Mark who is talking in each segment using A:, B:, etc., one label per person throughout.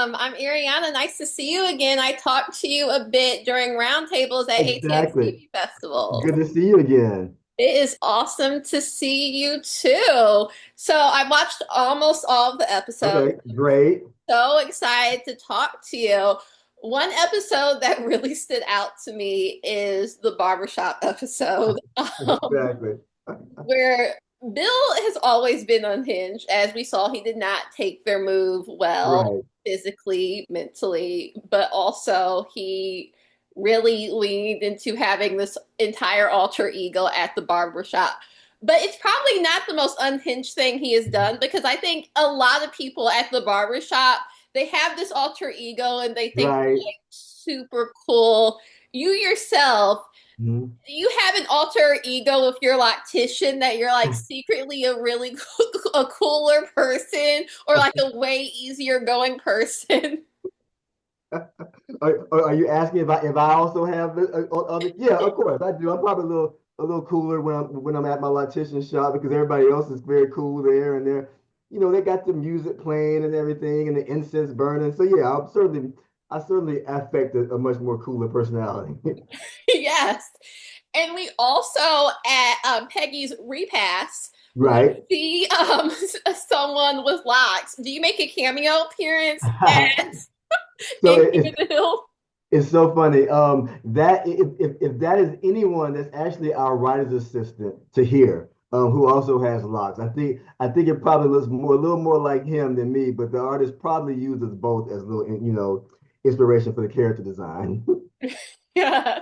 A: I'm Ariana. Nice to see you again. I talked to you a bit during roundtables at ATX
B: Exactly.
A: TV Festival.
B: Good to see you again.
A: It is awesome to see you too. So I watched almost all of the episodes.
B: Okay, great.
A: So excited to talk to you. One episode that really stood out to me is the barbershop episode,
B: Exactly.
A: where Bill has always been unhinged. As we saw, he did not take their move well
B: Right.
A: physically, mentally, but also he really leaned into having this entire alter ego at the barbershop. But it's probably not the most unhinged thing he has done because I think a lot of people at the barbershop, they have this alter ego and they think
B: Right.
A: they're like super cool. You yourself,
B: Mhm.
A: do you have an alter ego if you're loctician that you're like secretly a really a cooler person or like a way easier going person?
B: Are you asking if I also have other? Yeah, of course I do. I'm probably a little cooler when I'm at my loctician shop because everybody else is very cool there, and they got the music playing and everything, and the incense burning. So yeah, I certainly affect a much more cooler personality.
A: Yes. And we also at Peggy's repass, we
B: Right.
A: see someone with locks. Do you make a cameo appearance at
B: So
A: in King
B: it,
A: of the Hill?
B: It's so funny. That if that is anyone, that's actually our writer's assistant to here, who also has locks. I think it probably looks a little more like him than me, but the artist probably uses both as little, inspiration for the character design.
A: Yeah.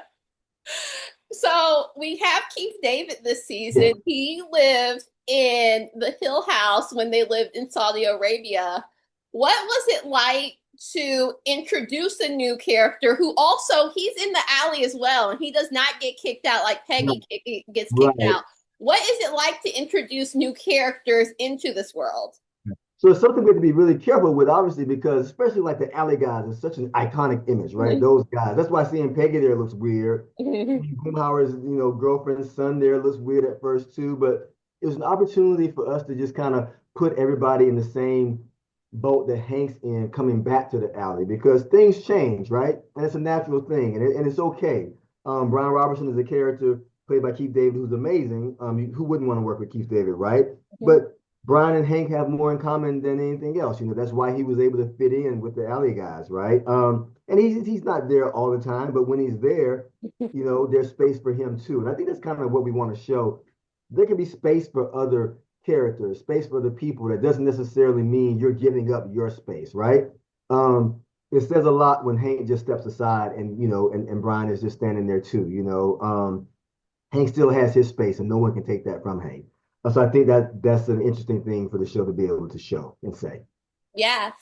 A: So we have Keith David this season. He lived in the Hill House when they lived in Saudi Arabia. What was it like to introduce a new character who also he's in the alley as well, and he does not get kicked out like Peggy gets kicked
B: Right.
A: out. What is it like to introduce new characters into this world?
B: So it's something we have to be really careful with, obviously, because especially like the alley guys is such an iconic image, right? Those guys. That's why seeing Peggy there looks weird. Boomhauer's, girlfriend's son there looks weird at first too, but it was an opportunity for us to just kind of put everybody in the same boat that Hank's in coming back to the alley because things change, right? And it's a natural thing, and it's okay. Brian Robertson is a character played by Keith David who's amazing. Who wouldn't want to work with Keith David, right? But Brian and Hank have more in common than anything else. That's why he was able to fit in with the alley guys, right? And he's not there all the time, but when he's there, there's space for him too. And I think that's kind of what we want to show. There can be space for other characters, space for the people. That doesn't necessarily mean you're giving up your space, right? It says a lot when Hank just steps aside and Brian is just standing there too. Hank still has his space, and no one can take that from Hank. So I think that's an interesting thing for the show to be able to show and say.
A: Yes.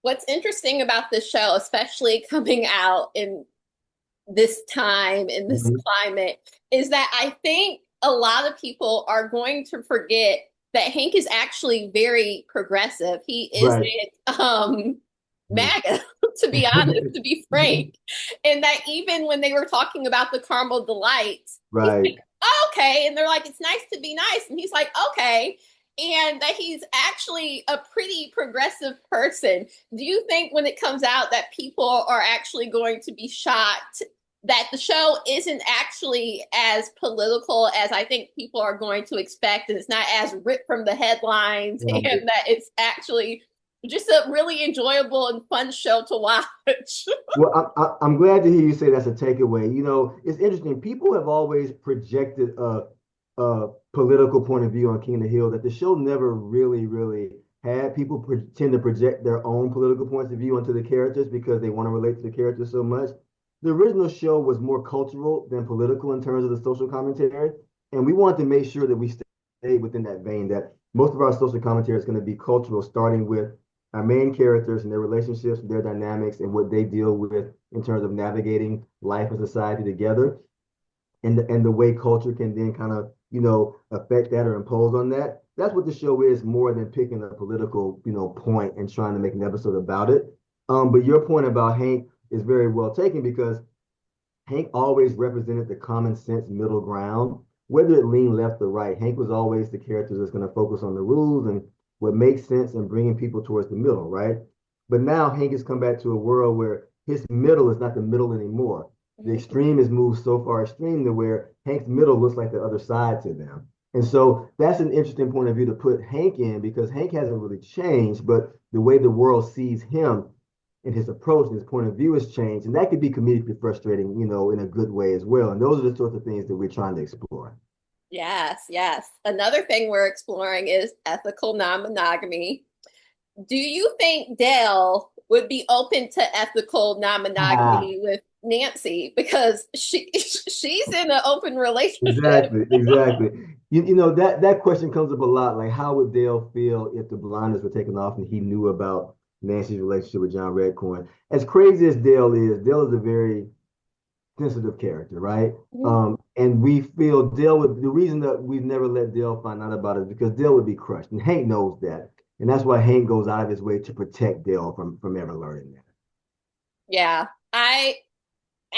A: What's interesting about this show, especially coming out in this time, in this
B: Mhm.
A: climate, is that I think a lot of people are going to forget that Hank is actually very progressive. He
B: Right.
A: isn't
B: Mhm.
A: MAGA, to be honest, to be frank. And that even when they were talking about the caramel delights, he's
B: Right.
A: like, oh, okay. And they're like, it's nice to be nice. And he's like, okay. And that he's actually a pretty progressive person. Do you think when it comes out that people are actually going to be shocked that the show isn't actually as political as I think people are going to expect, and it's not as ripped from the headlines, and
B: Right.
A: that it's actually just a really enjoyable and fun show to watch?
B: Well, I'm glad to hear you say that's a takeaway. It's interesting. People have always projected a political point of view on King of the Hill that the show never really, really had. People tend to project their own political points of view onto the characters because they want to relate to the characters so much. The original show was more cultural than political in terms of the social commentary, and we wanted to make sure that we stayed within that vein. That most of our social commentary is going to be cultural, starting with our main characters and their relationships, their dynamics, and what they deal with in terms of navigating life and society together, and the way culture can then kind of affect that or impose on that. That's what the show is, more than picking a political point and trying to make an episode about it. But your point about Hank is very well taken because Hank always represented the common sense middle ground, whether it leaned left or right. Hank was always the character that's going to focus on the rules and what makes sense and bringing people towards the middle, right? But now Hank has come back to a world where his middle is not the middle anymore. The extreme has moved so far extreme to where Hank's middle looks like the other side to them. And so that's an interesting point of view to put Hank in because Hank hasn't really changed, but the way the world sees him and his approach and his point of view has changed. And that could be comedically frustrating, in a good way as well. And those are the sorts of things that we're trying to explore.
A: Yes, yes. Another thing we're exploring is ethical non-monogamy. Do you think Dale would be open to ethical
B: Ah,
A: non-monogamy with Nancy because she's in an open relationship?
B: exactly, exactly. That question comes up a lot. Like, how would Dale feel if the blinders were taken off and he knew about Nancy's relationship with John Redcorn? As crazy as Dale is a very sensitive character, right? And we feel Dale would, the reason that we've never let Dale find out about it is because Dale would be crushed. And Hank knows that. And that's why Hank goes out of his way to protect Dale from ever learning
A: Yeah, I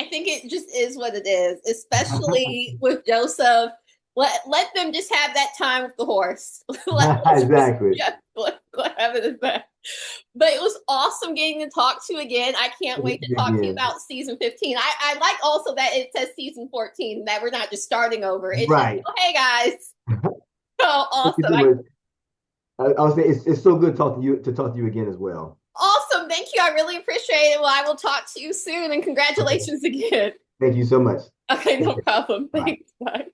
A: think it just is what it is,
B: that.
A: especially with Joseph. Let them just have that time with the horse. Let's just
B: Exactly.
A: yeah, let have it as that. But it was awesome getting to talk to you again. I can't wait to talk to you
B: Again,
A: about season 15. I like also that it says season 14, that we're not just starting over. It's just,
B: right.
A: oh, hey guys. Oh,
B: Thank you
A: awesome.
B: so much. I was saying it's so good to talk to you again as well.
A: Awesome. Thank you. I really appreciate it. Well, I will talk to you soon and
B: Okay.
A: congratulations again.
B: Thank you so much.
A: Okay,
B: Take
A: no
B: care.
A: problem.
B: Bye.
A: Thanks. Bye.